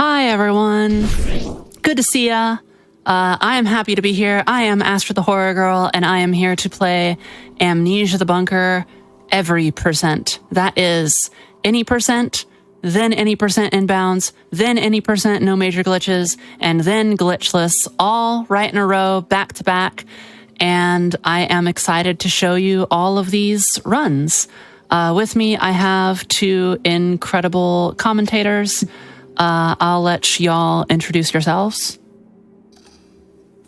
Hi, everyone. Good to see ya. I am happy to be here. I am AstridTheHorrorGirl, and I am here to play Amnesia the Bunker every percent. That is any percent, then any percent inbounds, then any percent no major glitches, and then glitchless, all right in a row, back to back. And I am excited to show you all of these runs. With me, I have two incredible commentators. I'll let y'all introduce yourselves.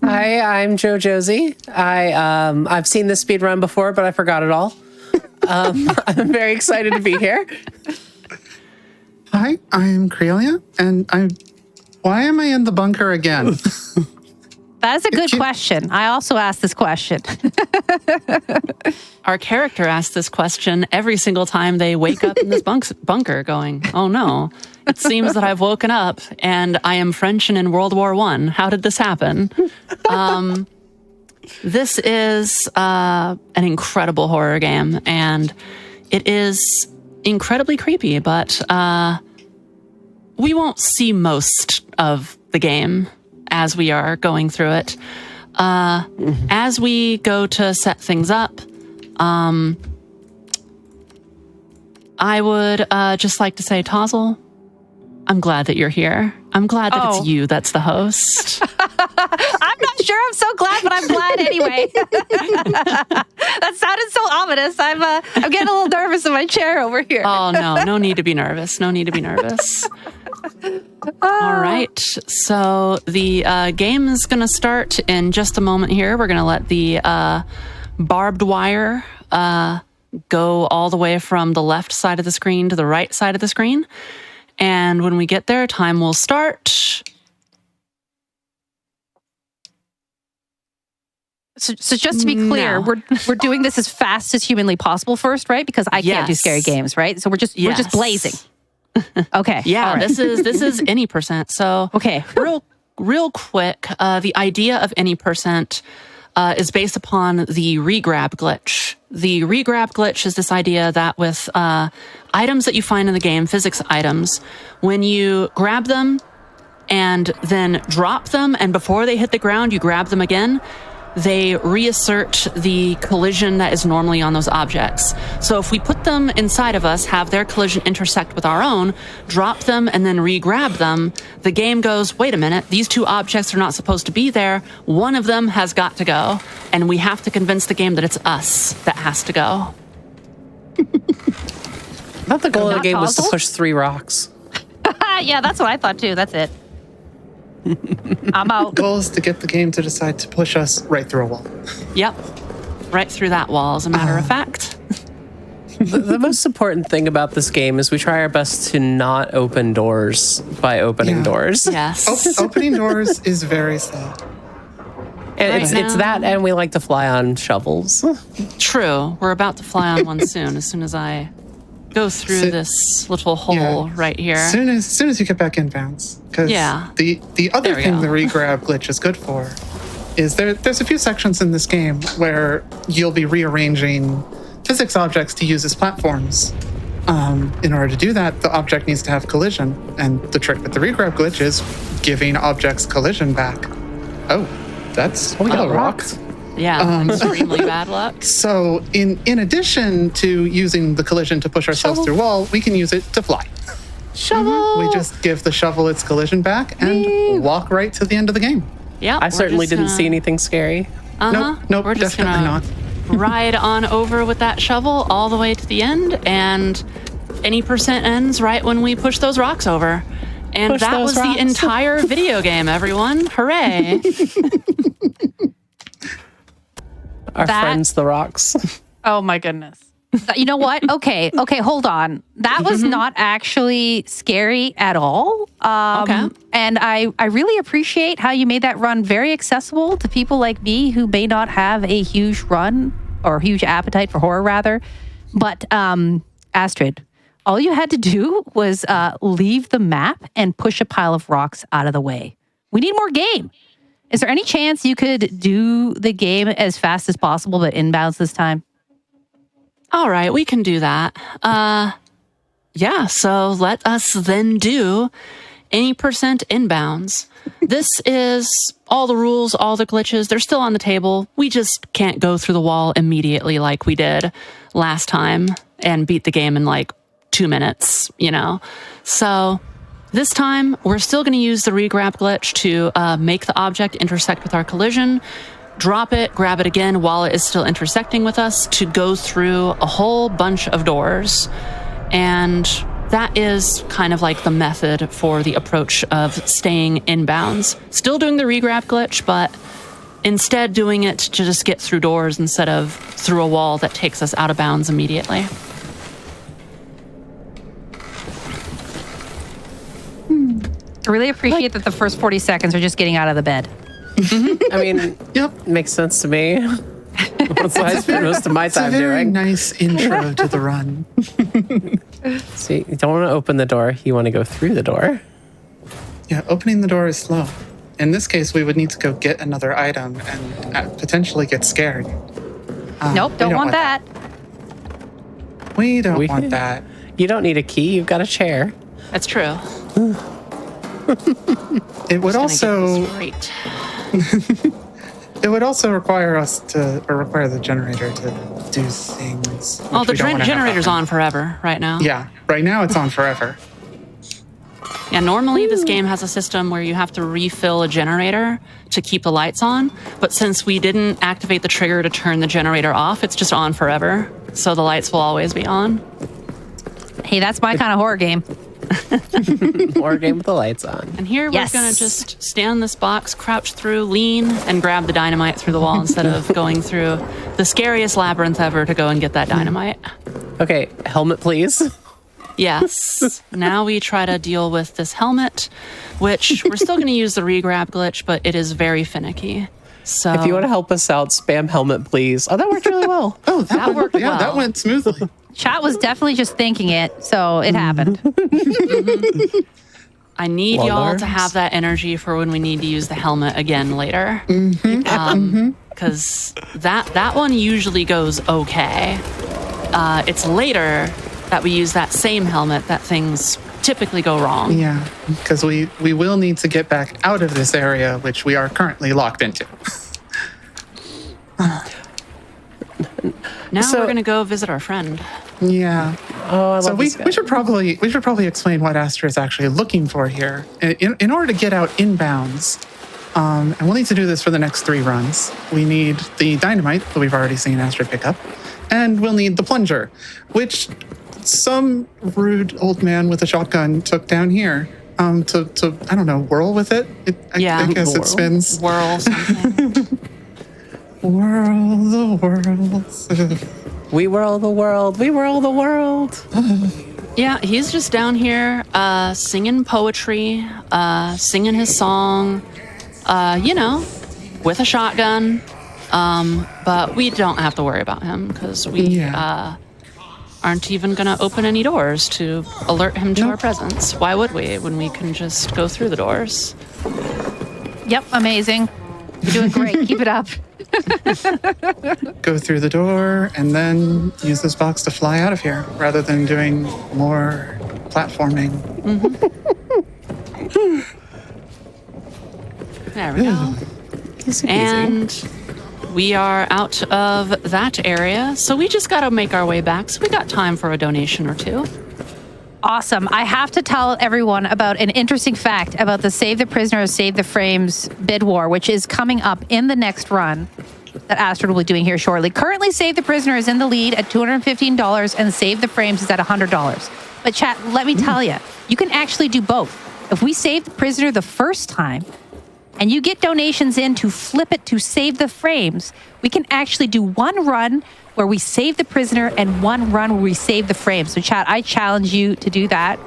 Hi, I'm JoJosey. I've seen this speed run before, but I forgot it all. I'm very excited to be here. Hi, I'm Kriellya, and why am I in the bunker again? That is a good question. I also asked this question. Our character asks this question every single time they wake up in this bunker going, oh no, it seems that I've woken up and I am French and in World War I. How did this happen? This is an incredible horror game, and it is incredibly creepy, but we won't see most of the game as we are going through it. As we go to set things up, I would just like to say, Tozzle, I'm glad that you're here. I'm glad that it's you that's the host. I'm not sure I'm so glad, but I'm glad anyway. That sounded so ominous. I'm getting a little nervous in my chair over here. Oh, no need to be nervous. No need to be nervous. All right, so the game is going to start in just a moment here. We're going to let the barbed wire go all the way from the left side of the screen to the right side of the screen. And when we get there, time will start. So just to be clear, we're doing this as fast as humanly possible first, right? Because I can't do scary games, right? So we're just blazing. Okay. Yeah, right. This is any percent. So okay, real quick, the idea of any percent is based upon the regrab glitch. The regrab glitch is this idea that with items that you find in the game, physics items, when you grab them and then drop them, and before they hit the ground, you grab them again, they reassert the collision that is normally on those objects. So if we put them inside of us, have their collision intersect with our own, drop them, and then re-grab them, the game goes, wait a minute, these two objects are not supposed to be there. One of them has got to go, and we have to convince the game that it's us that has to go. I thought the goal of the game was to push 3 rocks. Yeah, that's what I thought too. That's it. I'm out. The goal is to get the game to decide to push us right through a wall. Yep. Right through that wall, as a matter of fact. The most important thing about this game is we try our best to not open doors by opening doors. Yes. Opening doors is very sad. And it's that, and we like to fly on shovels. True. We're about to fly on one soon as I go through this little hole right here. As soon as you get back in bounds. Because the other thing the regrab glitch is good for is there's a few sections in this game where you'll be rearranging physics objects to use as platforms. In order to do that, the object needs to have collision. And the trick with the regrab glitch is giving objects collision back. Oh, that's we got rocked. Yeah, extremely bad luck. So in addition to using the collision to push ourselves through a wall, we can use it to fly. Shovel! We just give the shovel its collision back and walk right to the end of the game. Yeah, I certainly didn't see anything scary. Nope, we're just definitely not. Ride on over with that shovel all the way to the end, and any percent ends right when we push those rocks over. And that was the entire video game, everyone. Hooray! Our friends, the rocks. Oh my goodness. You know what? Okay, hold on. That was not actually scary at all. And I really appreciate how you made that run very accessible to people like me who may not have a huge run or huge appetite for horror, rather. But Astrid, all you had to do was leave the map and push a pile of rocks out of the way. We need more game. Is there any chance you could do the game as fast as possible, but inbounds this time? All right, we can do that. Yeah, so let us then do any percent inbounds. This is all the rules, all the glitches. They're still on the table. We just can't go through the wall immediately like we did last time and beat the game in like 2 minutes, you know? So this time, we're still going to use the regrab glitch to make the object intersect with our collision, drop it, grab it again while it is still intersecting with us to go through a whole bunch of doors. And that is kind of like the method for the approach of staying inbounds. Still doing the regrab glitch, but instead doing it to just get through doors instead of through a wall that takes us out of bounds immediately. I really appreciate that the first 40 seconds are just getting out of the bed. I mean, yep, makes sense to me. That's what I spend most of my time doing. It's a very doing. nice intro to the run. See, you don't want to open the door. You want to go through the door. Yeah, opening the door is slow. In this case, we would need to go get another item and potentially get scared. Nope, don't want that. We don't want that. You don't need a key. You've got a chair. That's true. It would also Great. it would also require the generator to do things. Oh, the generator's on forever right now. Yeah, right now it's on forever. Yeah, normally this game has a system where you have to refill a generator to keep the lights on, but since we didn't activate the trigger to turn the generator off, it's just on forever, so the lights will always be on. Hey, that's my kind of horror game. Horror game with the lights on. And here we're going to just stand in this box, crouch through, lean, and grab the dynamite through the wall instead of going through the scariest labyrinth ever to go and get that dynamite. Okay, helmet, please. Yes. Now we try to deal with this helmet, which we're still going to use the regrab glitch, but it is very finicky. So if you want to help us out, spam helmet, please. Oh, that worked really well. Oh, that worked well. Yeah, that went smoothly. Chat was definitely just thinking it, so it happened. I need y'all to have that energy for when we need to use the helmet again later. Because that one usually goes okay. It's later that we use that same helmet that things typically go wrong. Yeah, because we will need to get back out of this area, which we are currently locked into. Now we're going to go visit our friend. Yeah. Oh, I love so we this guy. should probably explain what Astrid is actually looking for here. In order to get out inbounds, and we'll need to do this for the next 3 runs, we need the dynamite that we've already seen Astrid pick up, and we'll need the plunger, which some rude old man with a shotgun took down here to I don't know, whirl with it. I guess it spins. Whirl something. Whirl the world. We whirl the world. We whirl the world. Yeah, he's just down here singing poetry, singing his song, with a shotgun. But we don't have to worry about him because we aren't even going to open any doors to alert him to our presence. Why would we when we can just go through the doors? Yep, amazing. You're doing great. Keep it up. Go through the door and then use this box to fly out of here rather than doing more platforming. There we go. Easy peasy. And we are out of that area, so we just got to make our way back. So we got time for a donation or two. Awesome. I have to tell everyone about an interesting fact about the Save the Prisoners, Save the Frames bid war, which is coming up in the next run that Astrid will be doing here shortly. Currently, Save the Prisoner is in the lead at $215 and Save the Frames is at $100. But chat, let me tell you, you can actually do both. If we save the prisoner the first time and you get donations in to flip it to Save the Frames, we can actually do one run where we save the prisoner and one run where we save the frame. So chat, I challenge you to do that.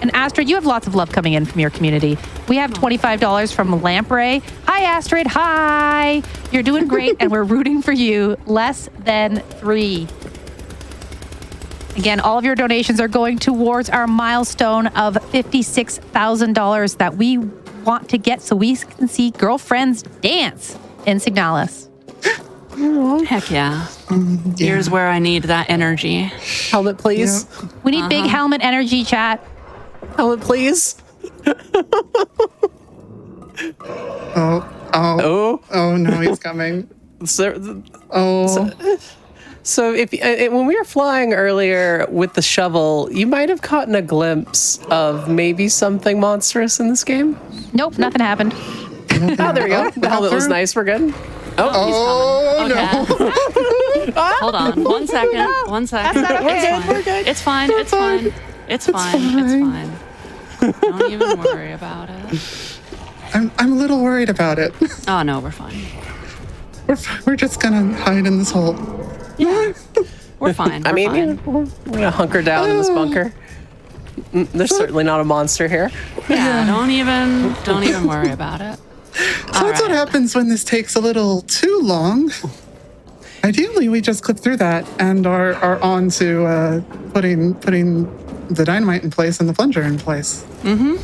And Astrid, you have lots of love coming in from your community. We have $25 from Lamprey. Hi, Astrid. Hi. You're doing great, and we're rooting for you. Less than 3. Again, all of your donations are going towards our milestone of $56,000 that we want to get so we can see girlfriends dance in Signalis. Heck yeah. Here's where I need that energy. Helmet, please. We need big helmet energy, chat. Helmet, please. Oh no, he's coming. So if when we were flying earlier with the shovel, you might have caught a glimpse of maybe something monstrous in this game. Nope, nothing happened. Oh, there we go. The helmet was nice. We're good. Oh no! Hold on, 1 second. 1 second. That's not okay. We're good. It's fine. It's fine. It's fine. Don't even worry about it. I'm a little worried about it. Oh no, we're fine. We're just gonna hide in this hole. Yeah, we're fine. I mean, fine. we're gonna hunker down in this bunker. There's certainly not a monster here. Yeah, don't even worry about it. So that's what happens when this takes a little too long. Ideally, we just clip through that and are on to putting the dynamite in place and the plunger in place. Mm-hmm.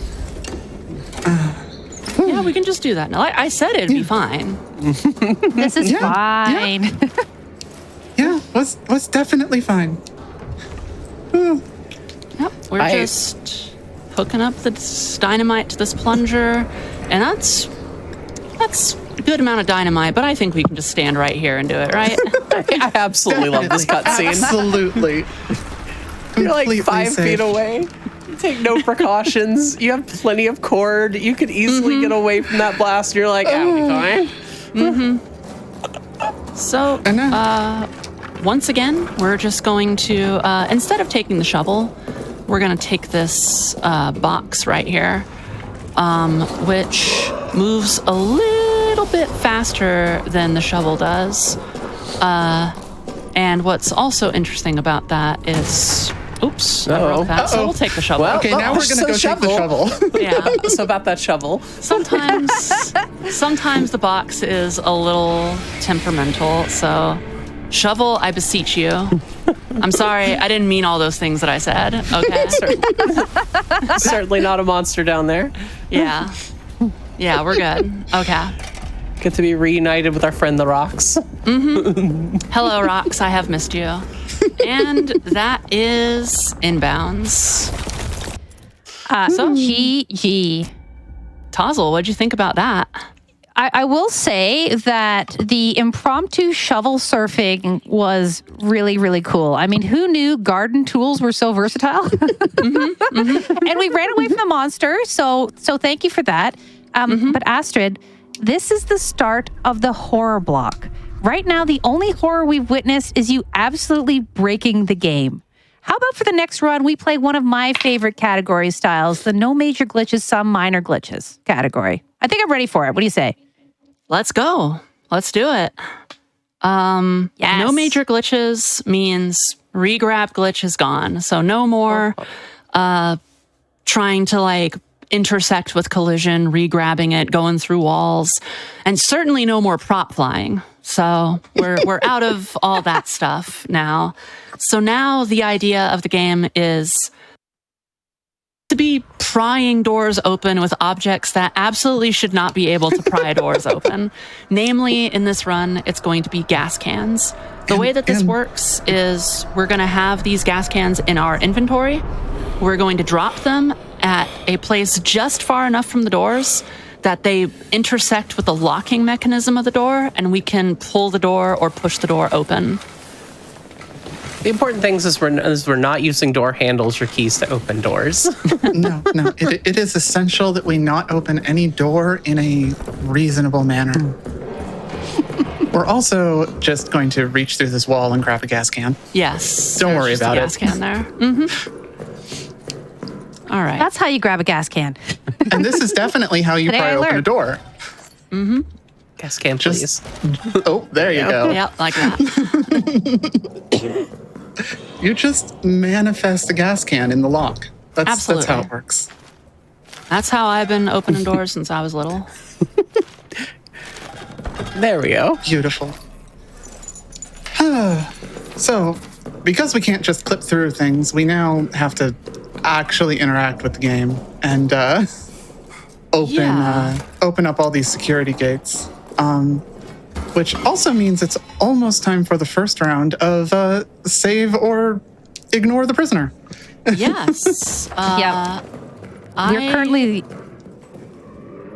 Yeah, we can just do that now. I said it'd be fine. This is fine. Yeah, was definitely fine. Yep, we're just hooking up the dynamite to this plunger, and that's a good amount of dynamite, but I think we can just stand right here and do it, right? I absolutely love this cutscene. Absolutely. You're like 5 feet away. You take no precautions. You have plenty of cord. You could easily get away from that blast. You're like, I'll be fine. So, once again, we're just going to, instead of taking the shovel, we're going to take this box right here, which moves a little bit faster than the shovel does. And what's also interesting about that is... Oops, I broke that. So we'll take the shovel. Well, okay, now we're going to go take the shovel. Yeah. So about that shovel. Sometimes the box is a little temperamental. So, shovel, I beseech you. I'm sorry, I didn't mean all those things that I said. Okay. Certainly not a monster down there. Yeah. Yeah, we're good. Okay. Get to be reunited with our friend the Rocks. Hello, Rocks. I have missed you. And that is inbounds. GG. Tozzle, what'd you think about that? I will say that the impromptu shovel surfing was really, really cool. I mean, who knew garden tools were so versatile? And we ran away from the monster, so thank you for that. But Astrid, this is the start of the horror block. Right now, the only horror we've witnessed is you absolutely breaking the game. How about for the next run, we play one of my favorite category styles, the no major glitches, some minor glitches category. I think I'm ready for it. What do you say? Let's go. Let's do it. Yes. No major glitches means regrab glitch is gone. So no more trying to intersect with collision, regrabbing it, going through walls, and certainly no more prop flying. So we're out of all that stuff now. So now the idea of the game is to be prying doors open with objects that absolutely should not be able to pry doors open. Namely, in this run, it's going to be gas cans. The way that this works is we're going to have these gas cans in our inventory. We're going to drop them at a place just far enough from the doors that they intersect with the locking mechanism of the door, and we can pull the door or push the door open. The important things is we're not using door handles or keys to open doors. No. It is essential that we not open any door in a reasonable manner. We're also just going to reach through this wall and grab a gas can. Yes. Don't worry about it. Gas can there. All right. That's how you grab a gas can. And this is definitely how you pry open a door. Gas can, please. Oh, there you go. Yep, like that. You just manifest a gas can in the lock. That's how it works. That's how I've been opening doors since I was little. There we go. Beautiful. So, because we can't just clip through things, we now have to actually interact with the game and open up all these security gates. Which also means it's almost time for the first round of save or ignore the prisoner. Yes. We're currently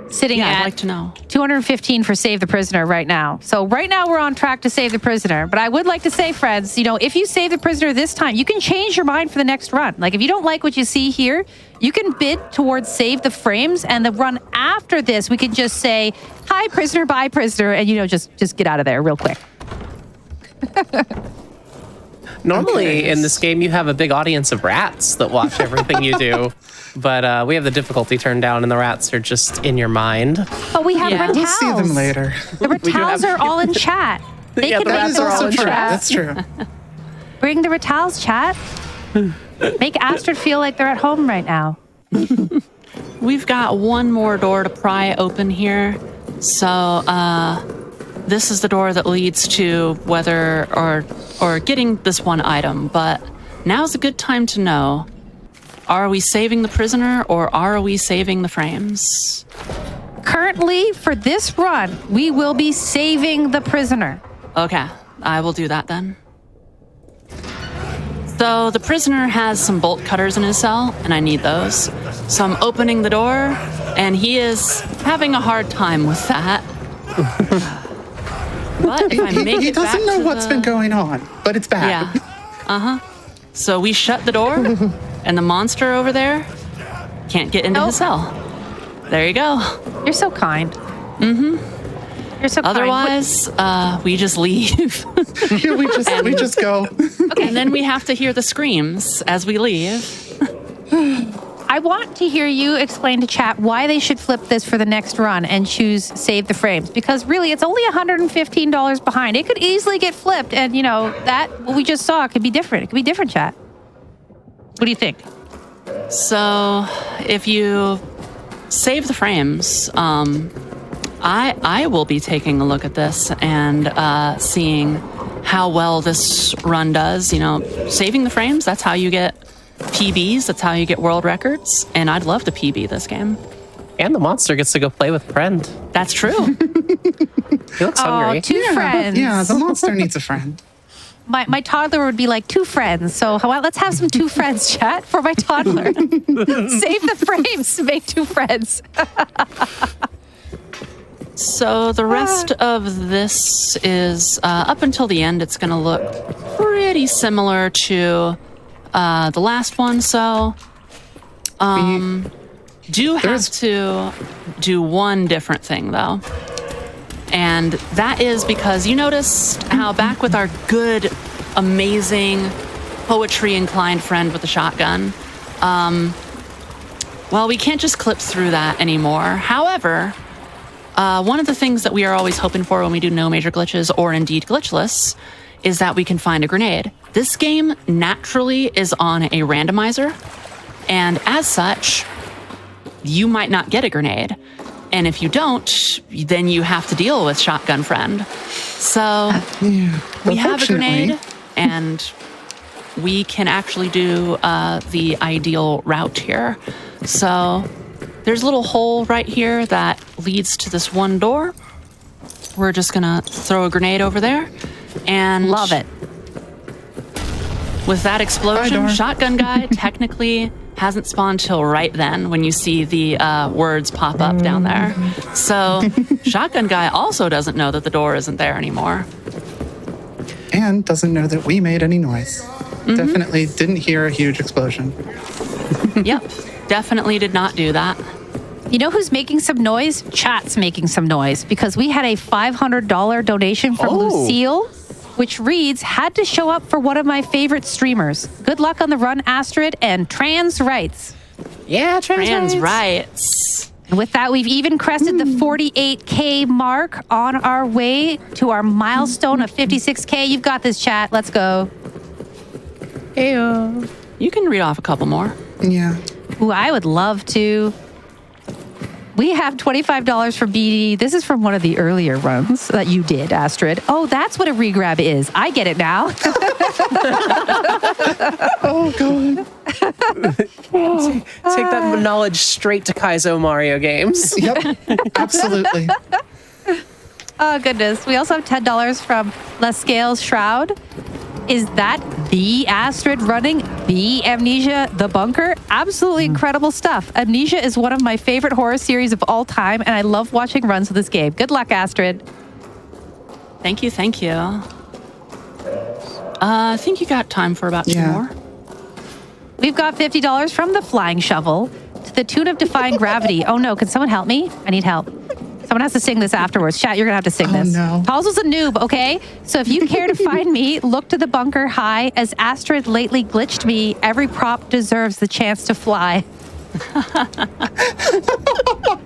sitting at I'd like to know. 215 for Save the Prisoner right now. So right now we're on track to save the prisoner. But I would like to say, friends, if you save the prisoner this time, you can change your mind for the next run. Like if you don't like what you see here, you can bid towards Save the Frames, and the run after this, we can just say, hi, prisoner, bye, prisoner, and just get out of there real quick. Normally in this game, you have a big audience of rats that watch everything you do. But we have the difficulty turned down, and the rats are just in your mind. But we have Ratals. We'll see them later. The Ratals are all in chat. They Yeah, can the make rats their are all own in chat. chat. That's true. Bring the Ratals chat. Make Astrid feel like they're at home right now. We've got one more door to pry open here. So this is the door that leads to whether or getting this one item. But now's a good time to know. Are we saving the prisoner or are we saving the frames? Currently, for this run, we will be saving the prisoner. Okay, I will do that then. So the prisoner has some bolt cutters in his cell, and I need those. So I'm opening the door, and he is having a hard time with that. But if I make He it back doesn't know to what's been going on, but it's bad. Yeah. So we shut the door, and the monster over there can't get into his cell. There you go. You're so kind. Mm-hmm. You're so Otherwise, we just leave. we just go. Okay. And then we have to hear the screams as we leave. I want to hear you explain to chat why they should flip this for the next run and choose Save the Frames. Because really, it's only $115 behind. It could easily get flipped. And, that, what we just saw, could be different. It could be different, chat. What do you think? So if you save the frames, I will be taking a look at this and seeing how well this run does. Saving the frames, that's how you get PBs, that's how you get world records, and I'd love to PB this game. And the monster gets to go play with friend. That's true. He looks hungry. Two friends. Yeah, the monster needs a friend. My toddler would be like, 2 friends. So let's have some 2 friends chat for my toddler. Save the frames to make 2 friends. So the rest of this is, up until the end, it's going to look pretty similar to the last one. So do have to do one different thing, though. And that is because you noticed how back with our good, amazing, poetry-inclined friend with the shotgun, we can't just clip through that anymore. However, one of the things that we are always hoping for when we do no major glitches or indeed glitchless is that we can find a grenade. This game naturally is on a randomizer, and as such, you might not get a grenade. And if you don't, then you have to deal with Shotgun Friend. So we have a grenade, and we can actually do the ideal route here. So there's a little hole right here that leads to this one door. We're just gonna throw a grenade over there, and love it. With that explosion, Shotgun Guy technically hasn't spawned till right then when you see the words pop up down there. So Shotgun Guy also doesn't know that the door isn't there anymore. And doesn't know that we made any noise. Definitely didn't hear a huge explosion. Yep, definitely did not do that. You know who's making some noise? Chat's making some noise because we had a $500 donation from Lucille, which reads, had to show up for one of my favorite streamers. Good luck on the run, Astrid, and trans rights. Yeah, Trans rights. And with that, we've even crested the 48K mark on our way to our milestone of 56K. You've got this, chat. Let's go. Ew. You can read off a couple more. Yeah. Ooh, I would love to. We have $25 for BD. This is from one of the earlier runs that you did, Astrid. Oh, that's what a regrab is. I get it now. Oh, God. Take that knowledge straight to Kaizo Mario games. Yep, absolutely. Oh, goodness. We also have $10 from La Scales Shroud. Is that the Astrid running the Amnesia, the bunker? Absolutely incredible stuff. Amnesia is one of my favorite horror series of all time, and I love watching runs of this game. Good luck, Astrid. Thank you, thank you. I think you got time for about 2 more. We've got $50 from the Flying Shovel to the tune of Defying Gravity. Oh no, can someone help me? I need help. Someone has to sing this afterwards. Chat, you're going to have to sing this. No. Puzzle's a noob, okay? So if you care to find me, look to the bunker high. As Astrid lately glitched me, every prop deserves the chance to fly.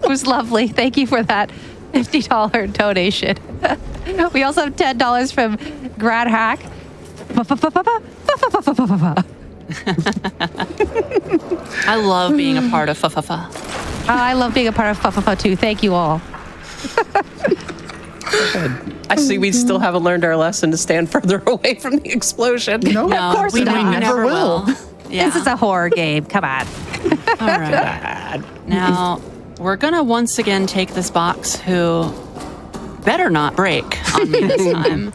It was lovely. Thank you for that $50 donation. We also have $10 from Grad Hack. I love being a part of Fa-Fa-Fa. I love being a part of Fa-Fa-Fa too. Thank you all. Good. I see we still haven't learned our lesson to stand further away from the explosion. No, of course we not. never will. Yeah. This is a horror game. Come on. All right. Now, we're going to once again take this box who better not break on me this time.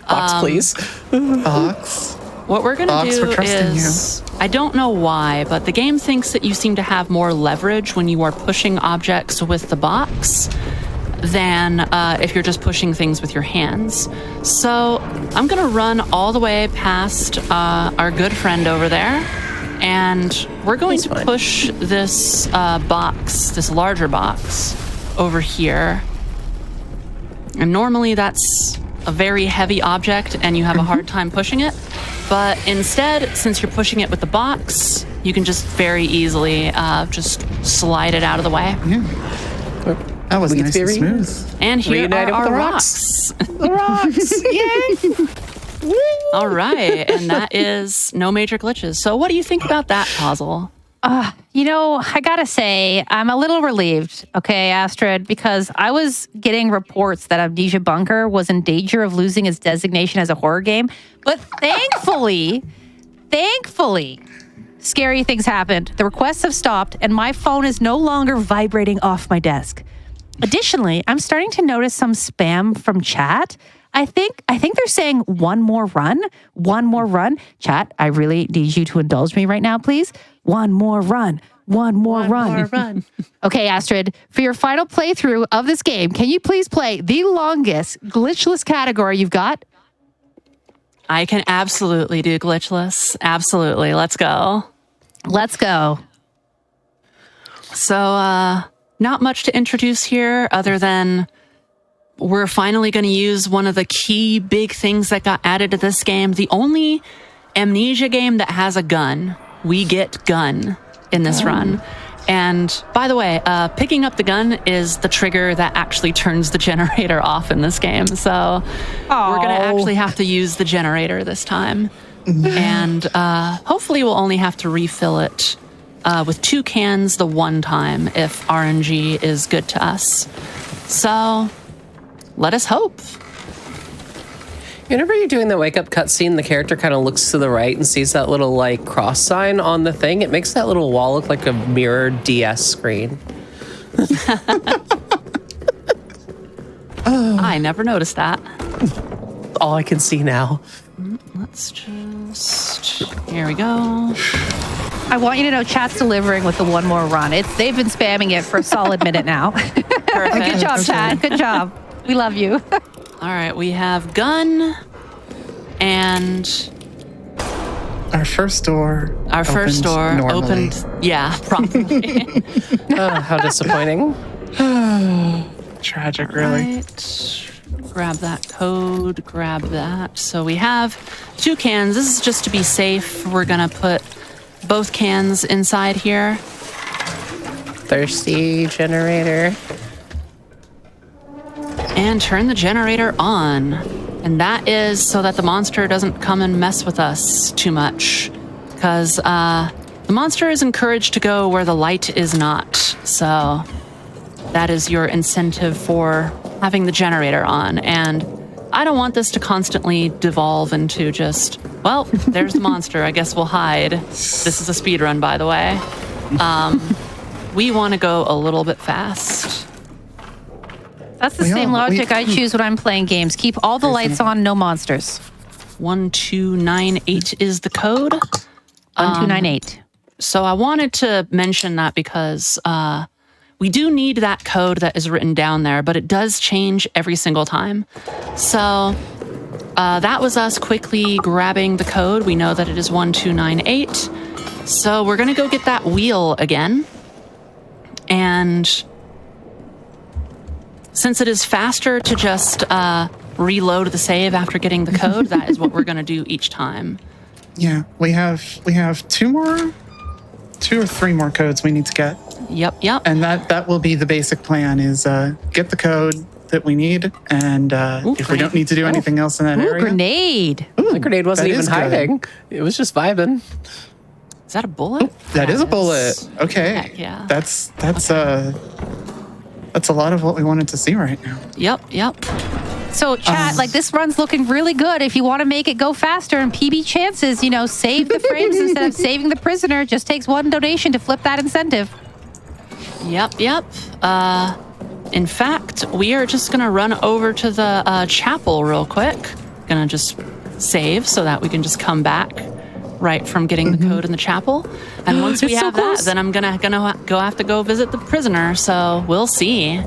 Box, please. Box. What we're going to do we're trusting is, I don't know why, but the game thinks that you seem to have more leverage when you are pushing objects with the box than if you're just pushing things with your hands. So I'm going to run all the way past our good friend over there, and we're going to push this box, this larger box, over here. And normally that's a very heavy object and you have a hard time pushing it. But instead, since you're pushing it with the box, you can just very easily just slide it out of the way. Yeah. That was nice and smooth. And here are our rocks. The rocks. Yay! All right. And that is no major glitches. So what do you think about that puzzle? You know, I gotta say, I'm a little relieved, okay, Astrid, because I was getting reports that Amnesia Bunker was in danger of losing its designation as a horror game. But thankfully, scary things happened. The requests have stopped, and my phone is no longer vibrating off my desk. Additionally, I'm starting to notice some spam from chat. I think they're saying one more run. Chat, I really need you to indulge me right now, please. One more run. Okay, Astrid, for your final playthrough of this game, can you please play the longest glitchless category you've got? I can absolutely do glitchless. Absolutely. Let's go. So, not much to introduce here other than we're finally going to use one of the key big things that got added to this game. The only Amnesia game that has a gun. We get gun in this run. And by the way, picking up the gun is the trigger that actually turns the generator off in this game. So we're going to actually have to use the generator this time. And hopefully we'll only have to refill it with 2 cans the one time if RNG is good to us. So let us hope. Whenever you're doing the wake up cutscene, the character kind of looks to the right and sees that little like cross sign on the thing. It makes that little wall look like a mirrored DS screen. I never noticed that. All I can see now. Let's just... Here we go. I want you to know chat's delivering with the one more run. They've been spamming it for a solid minute now. Perfect. Good job, chat. Good job. We love you. All right, we have gun and our first door. Opened. Yeah, properly. How disappointing. Tragic, really. Right. Grab that code, grab that. So we have 2 cans. This is just to be safe. We're going to put both cans inside here. Thirsty generator. And turn the generator on. And that is so that the monster doesn't come and mess with us too much. Because the monster is encouraged to go where the light is not. So that is your incentive for having the generator on. And I don't want this to constantly devolve into just, well, there's the monster. I guess we'll hide. This is a speed run, by the way. We want to go a little bit fast. That's the same logic I choose when I'm playing games. Keep all the lights on, no monsters. 1298 is the code. 1298. So I wanted to mention that because we do need that code that is written down there, but it does change every single time. So that was us quickly grabbing the code. We know that it is 1298. So we're going to go get that wheel again. And since it is faster to just reload the save after getting the code, that is what we're going to do each time. Yeah, we have 2 or 3 more codes we need to get. Yep. And that will be the basic plan is get the code that we need, and if we don't need to do anything else in that area. Grenade. The grenade wasn't even hiding. It was just vibing. Is that a bullet? That is a bullet. Okay. Heck yeah. That's a lot of what we wanted to see right now. Yep. So, chat, this run's looking really good. If you want to make it go faster and PB chances, save the frames instead of saving the prisoner. Just takes 1 donation to flip that incentive. Yep. In fact, we are just going to run over to the chapel real quick. Going to just save so that we can just come back right from getting the code in the chapel. And once we have that, then I'm gonna have to go visit the prisoner. So we'll see.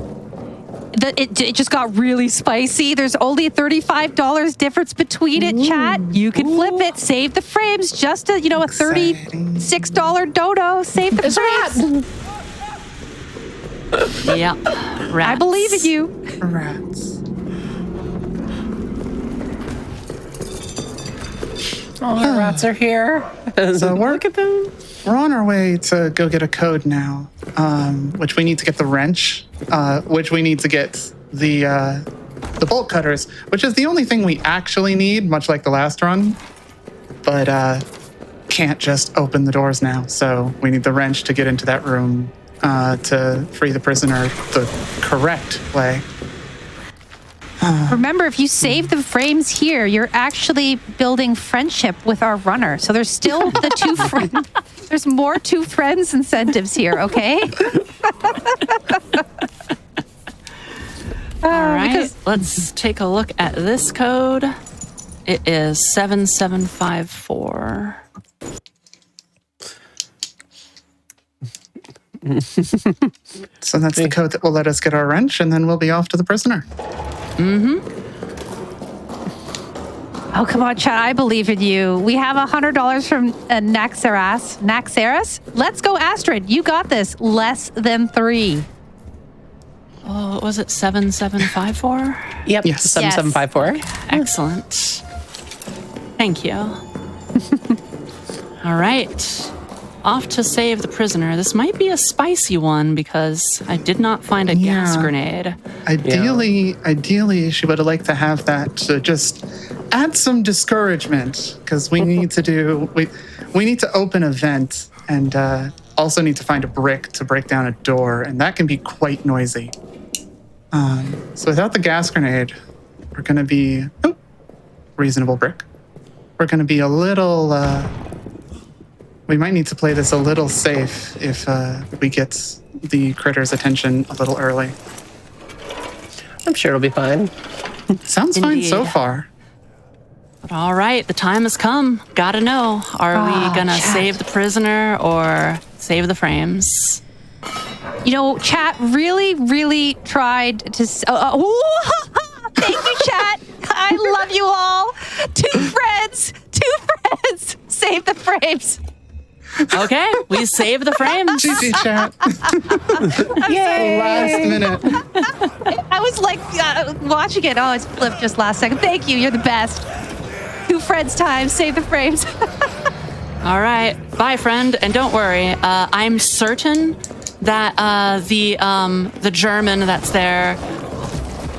It just got really spicy. There's only $35 difference between it, chat. You can flip it, save the frames, just a $36 dodo. Save the frames. Yep. Rats. I believe in you. Rats. All the rats are here. So Look at them. We're on our way to go get a code now, which we need to get the wrench, which we need to get the bolt cutters, which is the only thing we actually need, much like the last run, but can't just open the doors now. So we need the wrench to get into that room to free the prisoner the correct way. Remember, if you save the frames here, you're actually building friendship with our runner. So there's still the 2 friends. There's more 2 friends incentives here, okay? All right, let's take a look at this code. It is 7754. So that's the code that will let us get our wrench, and then we'll be off to the prisoner. Oh, come on, chat. I believe in you. We have $100 from Naxeras. Let's go, Astrid. You got this. Less than 3. Oh, was it 7754? Yep. Yes. 7754. Excellent. Thank you. All right. Off to save the prisoner. This might be a spicy one because I did not find a gas grenade. Ideally, she would have liked to have that to just add some discouragement, because we need to we need to open a vent and also need to find a brick to break down a door, and that can be quite noisy. So without the gas grenade, we're going to be reasonable brick. We're going to be a little. We might need to play this a little safe if we get the critter's attention a little early. I'm sure it'll be fine. Sounds fine so far. But all right, the time has come. Gotta know. Are we gonna save the prisoner or save the frames? Chat really, really tried to... thank you, chat. I love you all. 2 friends. Save the frames. Okay, we save the frames. GG, chat. Yay. Last minute. I was watching it. Oh, it's flipped just last second. Thank you. You're the best. 2 friends time. Save the frames. All right, bye, friend. And don't worry, I'm certain that the German that's there.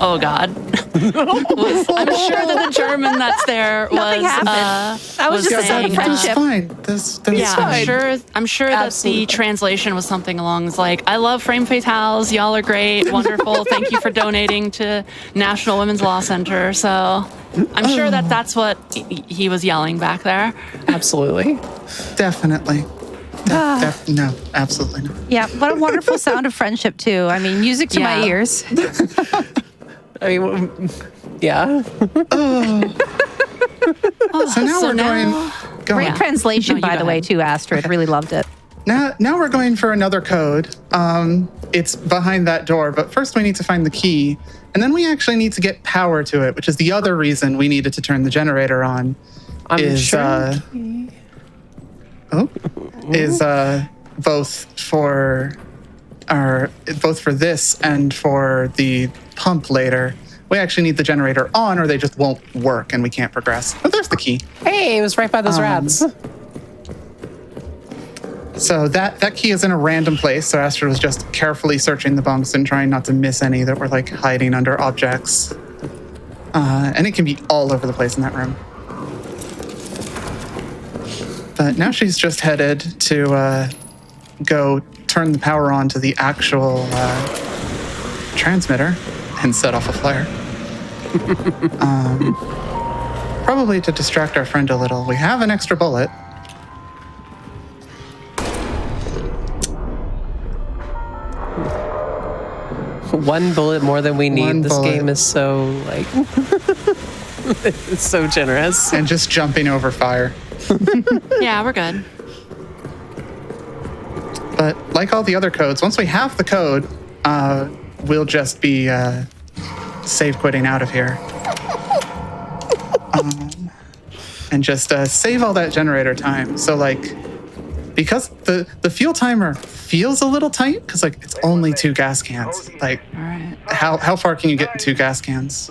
Oh God. I'm sure that the German that's there Nothing happened. That was just saying, a friendship. Fine. That's yeah, fine. I'm sure that the translation was something along like, I love Frame Fatales. Y'all are great. Wonderful. Thank you for donating to National Women's Law Center. So I'm sure that that's what he was yelling back there. Absolutely. Definitely. No, absolutely not. Yeah, what a wonderful sound of friendship, too. I mean, music to my ears. I mean, yeah. So now we're going. Great translation, by the way, too, Astrid. Really loved it. Now we're going for another code. It's behind that door, but first we need to find the key, and then we actually need to get power to it, which is the other reason we needed to turn the generator on. Is both for this and for the pump later. We actually need the generator on, or they just won't work, and we can't progress. Oh, there's the key. Hey, it was right by those rats. So that key is in a random place. So Astrid was just carefully searching the bunks and trying not to miss any that were like hiding under objects. And it can be all over the place in that room. But now she's just headed to go turn the power on to the actual transmitter and set off a flare. Probably to distract our friend a little. We have an extra bullet. One bullet more than we need. This game is so, like, it's so generous. And just jumping over fire. Yeah, we're good. But like all the other codes, once we have the code, we'll just be save quitting out of here. And just save all that generator time. So, like, because the fuel timer feels a little tight, because, like, it's only 2 gas cans. Like, all right. How far can you get in 2 gas cans?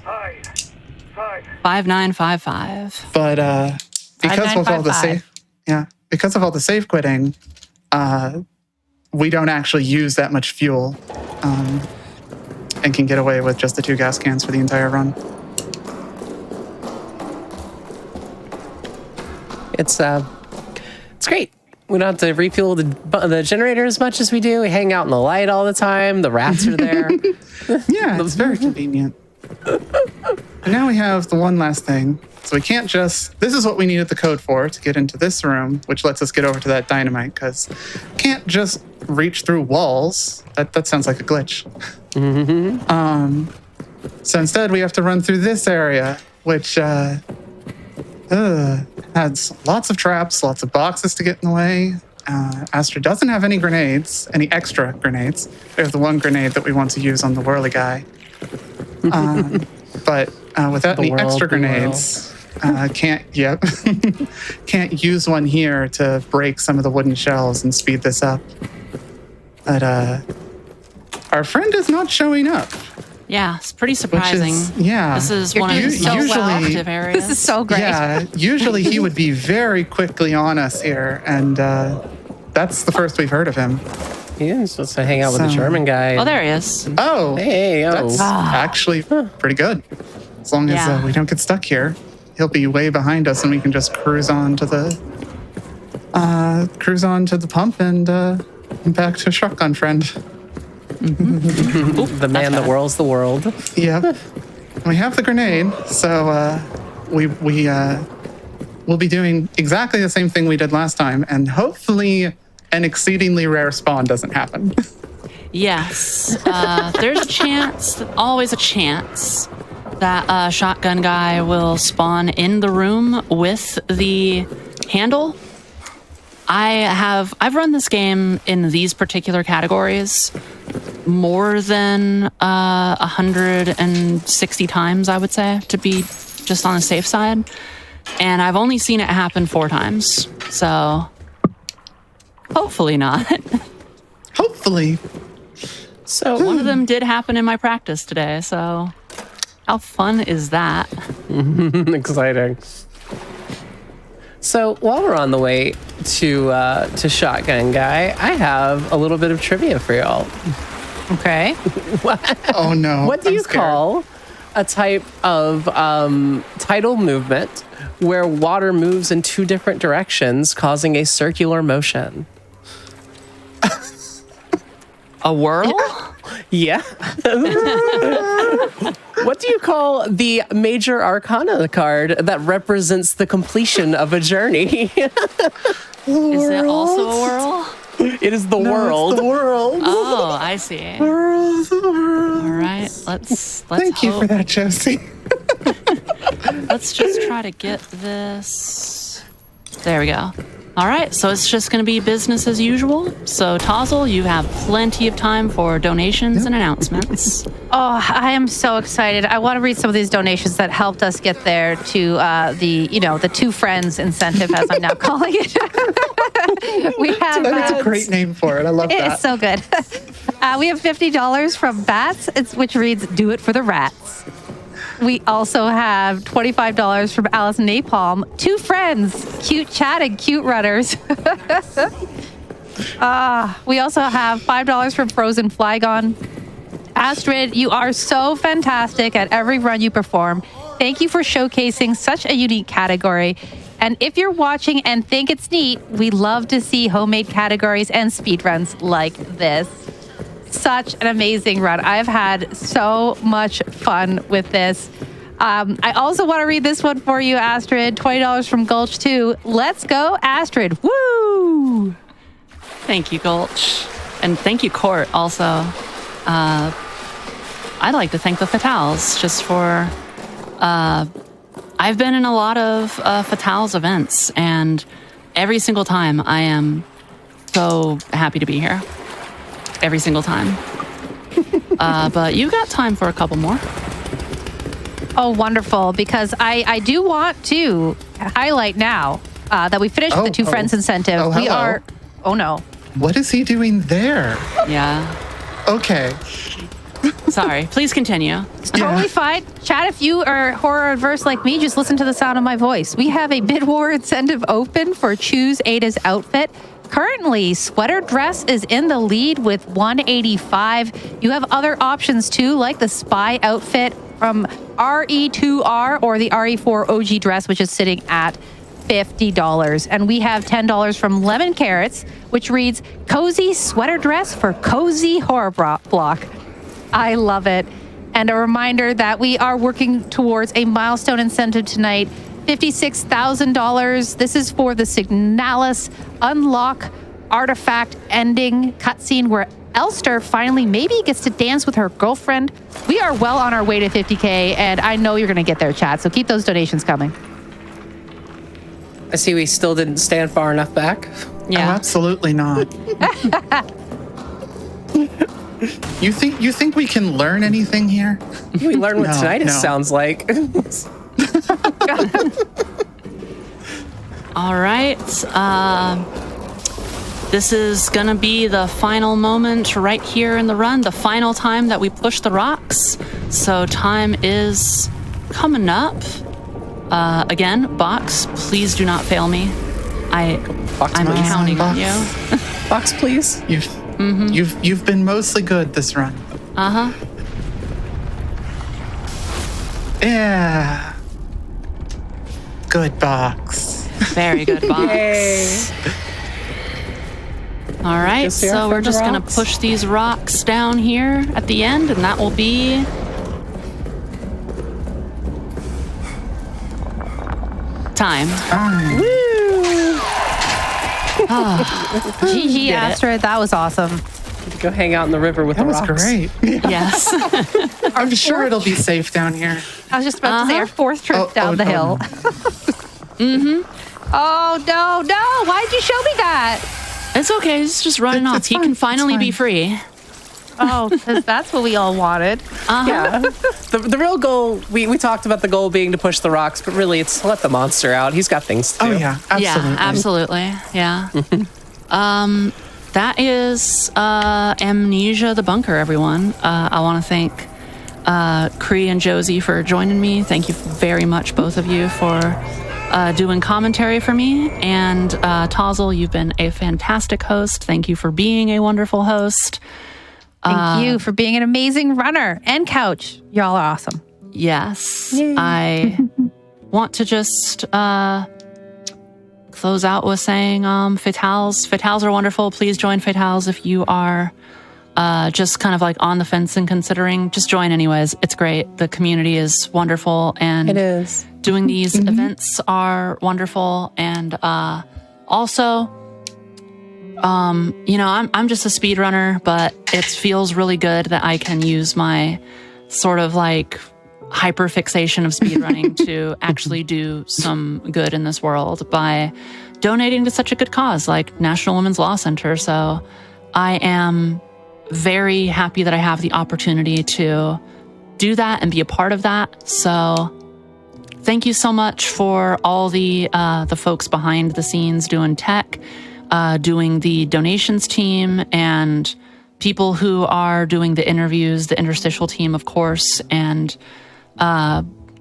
5955. But because of all the because of all the save quitting, we don't actually use that much fuel, and can get away with just the 2 gas cans for the entire run. It's great. We don't have to refuel the generator as much as we do. We hang out in the light all the time. The rats are there. Yeah, it's very convenient. And now we have the one last thing. So we can't just... This is what we needed the code for, to get into this room, which lets us get over to that dynamite, because can't just reach through walls. That sounds like a glitch. Mm-hmm. So instead, we have to run through this area, which has lots of traps, lots of boxes to get in the way. Astrid doesn't have any grenades, any extra grenades. We have the one grenade that we want to use on the whirly guy. But without any extra grenades, can't use one here to break some of the wooden shells and speed this up. But our friend is not showing up. Yeah, it's pretty surprising. This is one of the most active areas. This is so great. Yeah, usually he would be very quickly on us here, and that's the first we've heard of him. He is supposed to hang out with the German guy. Oh, there he is. Oh, hey, that's actually pretty good. As long as we don't get stuck here, he'll be way behind us, and we can just cruise on to the pump and back to Shotgun Friend. The man that whirls the world. Yep. We have the grenade, so we'll be doing exactly the same thing we did last time, and hopefully an exceedingly rare spawn doesn't happen. Yes. There's a chance, always a chance, that Shotgun Guy will spawn in the room with the handle. I've run this game in these particular categories more than 160 times, I would say, to be just on the safe side. And I've only seen it happen 4 times. So hopefully not. Hopefully. So one of them did happen in my practice today. So how fun is that? Exciting. So while we're on the way to Shotgun Guy, I have a little bit of trivia for y'all. Okay. Oh no! What do you call a type of tidal movement where water moves in 2 different directions, causing a circular motion? A whirl? Yeah. What do you call the major arcana card that represents the completion of a journey? Is it also a whirl? It is the world. It's the world. Oh, I see. World. All right, let's Thank you for that, Josie. Let's just try to get this. There we go. All right, so it's just going to be business as usual. So, Tozzle, you have plenty of time for donations and announcements. Oh, I am so excited. I want to read some of these donations that helped us get there to the two friends incentive, as I'm now calling it. We have That's a great name for it. I love that. It's so good. We have $50 from Bats, which reads, "Do it for the rats." We also have $25 from Alice Napalm. Two friends, cute chat and cute runners. We also have $5 from Frozen Flygon. Astrid, you are so fantastic at every run you perform. Thank you for showcasing such a unique category. And if you're watching and think it's neat, we love to see homemade categories and speedruns like this. Such an amazing run. I've had so much fun with this. I also want to read this one for you, Astrid. $20 from Gulch 2. Let's go, Astrid. Woo! Thank you, Gulch. And thank you, Court, also. I'd like to thank the Fatales just for... I've been in a lot of Fatales events, and every single time I am so happy to be here. Every single time. But you got time for a couple more. Oh, wonderful. Because I do want to highlight now that we finished the Two Friends incentive. Oh, we hello. are... Oh, no. What is he doing there? Yeah. Okay. Sorry. Please continue. It's totally fine. Chat, if you are horror adverse like me, just listen to the sound of my voice. We have a bid war incentive open for Choose Ada's Outfit. Currently, sweater dress is in the lead with $185. You have other options too, like the spy outfit from RE2R or the RE4 OG dress, which is sitting at $50. And we have $10 from Lemon Carrots, which reads, "Cozy sweater dress for cozy horror block." I love it. And a reminder that we are working towards a milestone incentive tonight. $56,000. This is for the Signalis Unlock artifact ending cutscene where Elster finally maybe gets to dance with her girlfriend. We are well on our way to 50K, and I know you're going to get there, chat. So keep those donations coming. I see we still didn't stand far enough back. Yeah. Oh, absolutely not. You think we can learn anything here? We learned what tinnitus no. sounds like. All right. This is going to be the final moment right here in the run, the final time that we push the rocks. So time is coming up. Again, Box, please do not fail me. I'm counting on you. Box, please. You've been mostly good this run. Uh-huh. Yeah. Good, Box. Very good, Box. Yay. All right, Guess they are so we're from just the going to rocks. push these rocks down here at the end, and that will be... time. GG, Astrid. That was awesome. Go hang out in the river with That the was rocks. great. Yes. I'm sure it'll be safe down here. I was just about to say our fourth trip down the hill. Oh, no. Why'd you show me that? It's okay. He's just running off. It's He fine, can it's finally be fine. free. Oh, because that's what we all wanted. Yeah. The real goal, we talked about the goal being to push the rocks, but really it's to let the monster out. He's got things to do. Oh yeah, absolutely. Yeah, absolutely. Yeah. That is Amnesia the Bunker, everyone. I want to thank Kree and Josie for joining me. Thank you very much, both of you, for doing commentary for me. And Tozzle, you've been a fantastic host. Thank you for being a wonderful host. Thank you for being an amazing runner. And Couch. Y'all are awesome. Yes. I want to just close out with saying Fatales. Fatales are wonderful. Please join Fatales if you are just kind of like on the fence and considering. Just join anyways. It's great. The community is wonderful. And It is. doing these events are wonderful. And also... I'm just a speedrunner, but it feels really good that I can use my sort of like hyperfixation of speedrunning to actually do some good in this world by donating to such a good cause like National Women's Law Center. So I am very happy that I have the opportunity to do that and be a part of that. So thank you so much for all the folks behind the scenes doing tech, doing the donations team, and people who are doing the interviews, the interstitial team, of course, and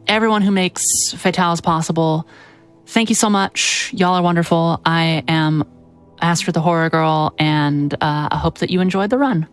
everyone who makes Fatales possible. Thank you so much. Y'all are wonderful. I am Astrid the Horror Girl, and I hope that you enjoyed the run.